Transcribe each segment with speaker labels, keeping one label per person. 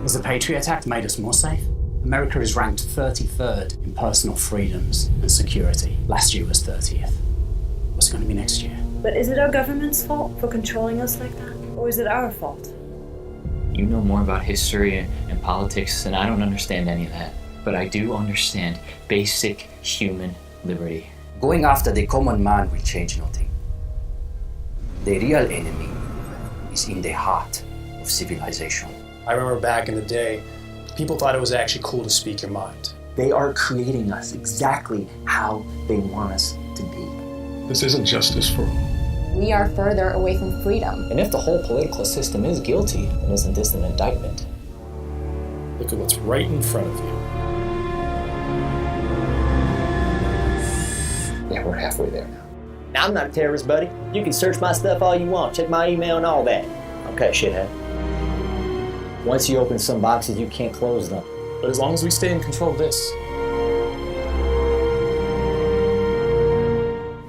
Speaker 1: Has the Patriot Act made us more safe? America is ranked 33rd in personal freedoms and security. Last year was 30th. What's it going to be next year?
Speaker 2: But is it our government's fault for controlling us like that? Or is it our fault?
Speaker 3: You know more about history and politics, and I don't understand any of that. But I do understand basic human liberty.
Speaker 4: Going after the common man will change nothing. The real enemy is in the heart of civilization.
Speaker 5: I remember back in the day, people thought it was actually cool to speak your mind.
Speaker 6: They are creating us exactly how they want us to be.
Speaker 7: This isn't justice for all.
Speaker 8: We are further away from freedom.
Speaker 9: And if the whole political system is guilty, then isn't this an indictment?
Speaker 5: Look at what's right in front of you.
Speaker 9: Yeah, we're halfway there now.
Speaker 6: I'm not a terrorist, buddy. You can search my stuff all you want. Check my email and all that. Okay, shithead. Once you open some boxes, you can't close them.
Speaker 5: But as long as we stay in control of this.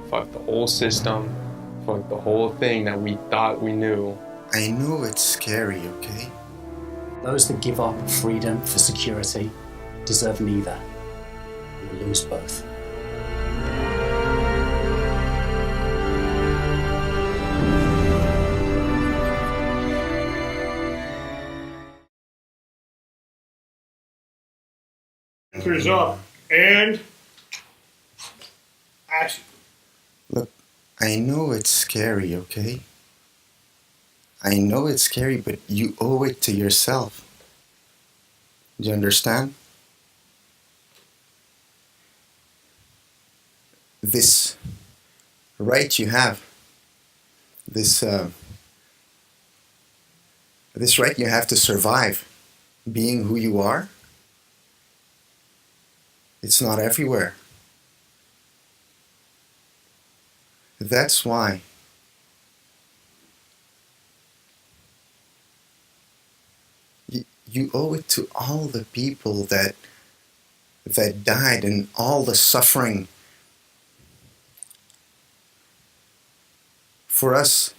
Speaker 7: Fuck the whole system. Fuck the whole thing that we thought we knew.
Speaker 10: I know it's scary, okay?
Speaker 1: Those that give up freedom for security deserve neither. We will lose both.
Speaker 11: Answers up and action.
Speaker 10: Look, I know it's scary, okay? I know it's scary, but you owe it to yourself. Do you understand? This right you have, this right you have to survive, being who you are, it's not everywhere. That's why you owe it to all the people that died and all the suffering for us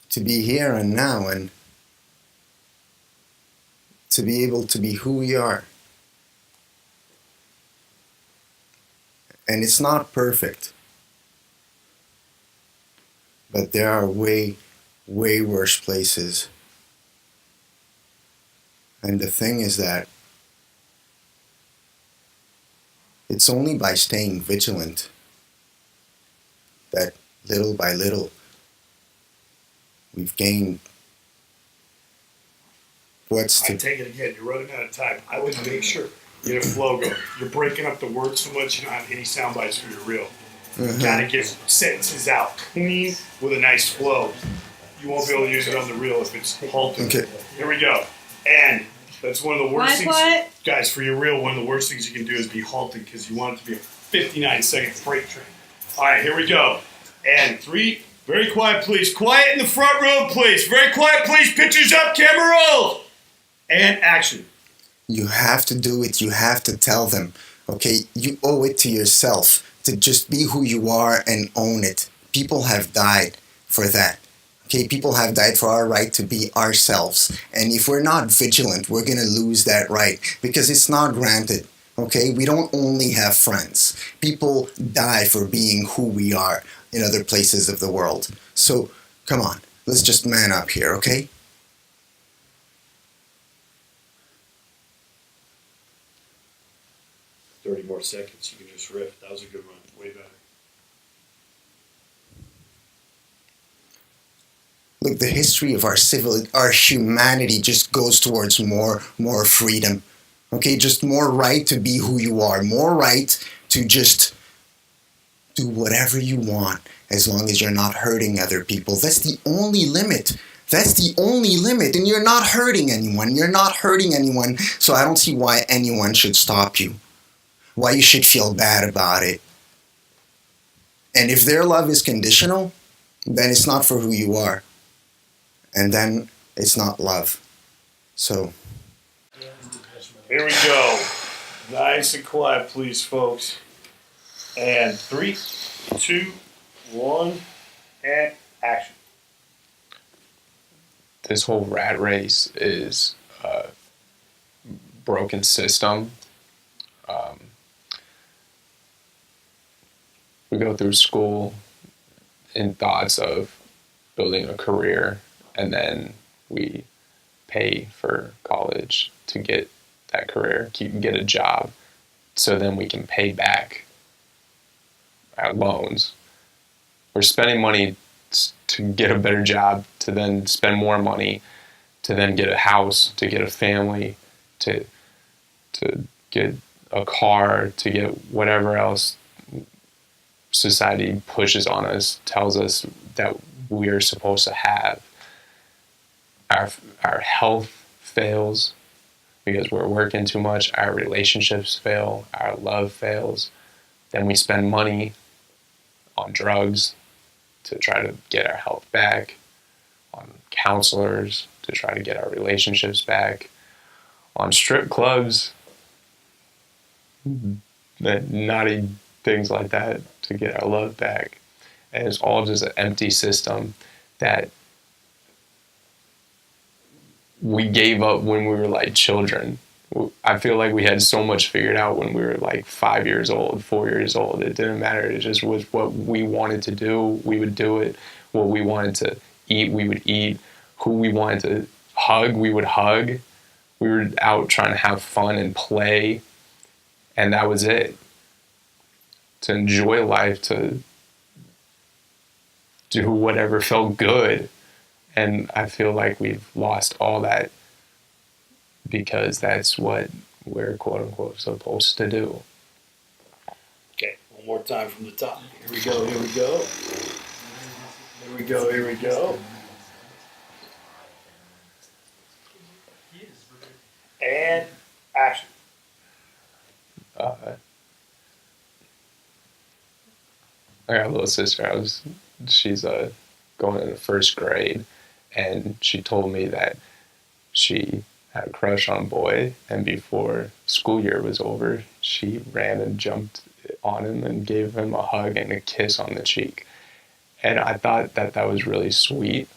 Speaker 10: to be here and now and to be able to be who we are. And it's not perfect, but there are way, way worse places. And the thing is that it's only by staying vigilant that little by little we've gained what's to...
Speaker 11: I take it again, you're running out of time. I would make sure you get a flow going. You're breaking up the words so much you don't have any sound bites for your reel. You gotta get sentences out clean with a nice flow. You won't be able to use it on the reel if it's halted.
Speaker 10: Okay.
Speaker 11: Here we go. And that's one of the worst things.
Speaker 2: What?
Speaker 11: Guys, for your reel, one of the worst things you can do is be halted because you want it to be a 59-second freight train. All right, here we go. And 3, very quiet, please. Quiet in the front row, please. Very quiet, please. Pictures up, camera roll. And action.
Speaker 10: You have to do it. You have to tell them, okay? You owe it to yourself to just be who you are and own it. People have died for that. Okay, people have died for our right to be ourselves. And if we're not vigilant, we're going to lose that right because it's not granted. Okay, we don't only have friends. People die for being who we are in other places of the world. So, come on, let's just man up here, okay?
Speaker 11: More seconds, you can just riff. That was a good run, way better.
Speaker 10: Look, the history of our humanity just goes towards more freedom. Okay, just more right to be who you are, more right to just do whatever you want as long as you're not hurting other people. That's the only limit. That's the only limit, and you're not hurting anyone. You're not hurting anyone, so I don't see why anyone should stop you. Why you should feel bad about it. And if their love is conditional, then it's not for who you are. And then it's not love. So.
Speaker 11: Here we go. Nice and quiet, please, folks. And 3, 2, 1, and action.
Speaker 7: This whole rat race is broken system. We go through school in thoughts of building a career, and then we pay for college to get that career, get a job, so then we can pay back our loans. We're spending money to get a better job, to then spend more money, to then get a house, to get a family, to get a car, to get whatever else society pushes on us, tells us that we're supposed to have. Our health fails because we're working too much. Our relationships fail. Our love fails. Then we spend money on drugs to try to get our health back, on counselors to try to get our relationships back, on strip clubs, naughty things like that to get our love back. And it's all just an empty system that we gave up when we were like children. I feel like we had so much figured out when we were like 5 years old, 4 years old. It didn't matter. It just was what we wanted to do. We would do it. What we wanted to eat, we would eat. Who we wanted to hug, we would hug. We were out trying to have fun and play. And that was it. To enjoy life, to do whatever felt good. And I feel like we've lost all that because that's what we're quote unquote supposed to do.
Speaker 11: Okay, one more time from the top. Here we go, here we go. Here we go, here we go. And action.
Speaker 7: I got a little sister. She's going into first grade, and she told me that she had a crush on a boy, and before school year was over, she ran and jumped on him and gave him a hug and a kiss on the cheek. And I thought that was really sweet.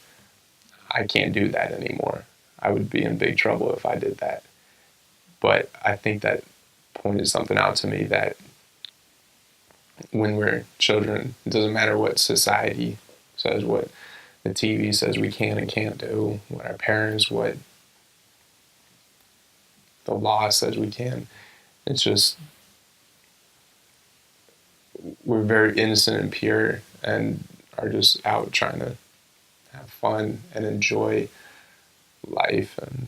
Speaker 7: I can't do that anymore. I would be in big trouble if I did that. But I think that pointed something out to me that when we're children, it doesn't matter what society says, what the TV says we can and can't do, what our parents, what the law says we can. It's just, we're very innocent and pure and are just out trying to have fun and enjoy life and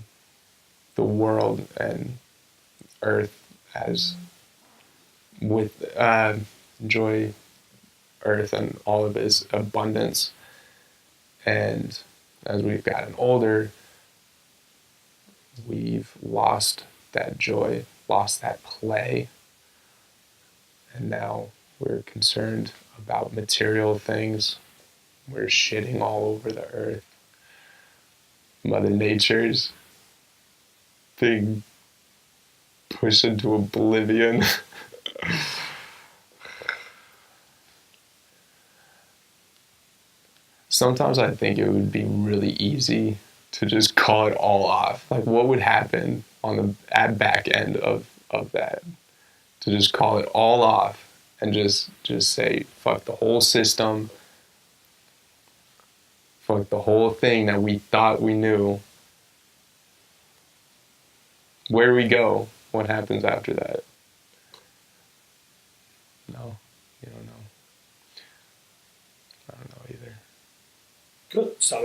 Speaker 7: the world and Earth as enjoy Earth and all of its abundance. And as we've gotten older, we've lost that joy, lost that play, and now we're concerned about material things. We're shitting all over the earth. Mother Nature's being pushed into oblivion. Sometimes I think it would be really easy to just call it all off. Like, what would happen at back end of that? To just call it all off and just say, fuck the whole system, fuck the whole thing that we thought we knew. Where do we go? What happens after that? No, you don't know. I don't know either.
Speaker 11: Good. Solid.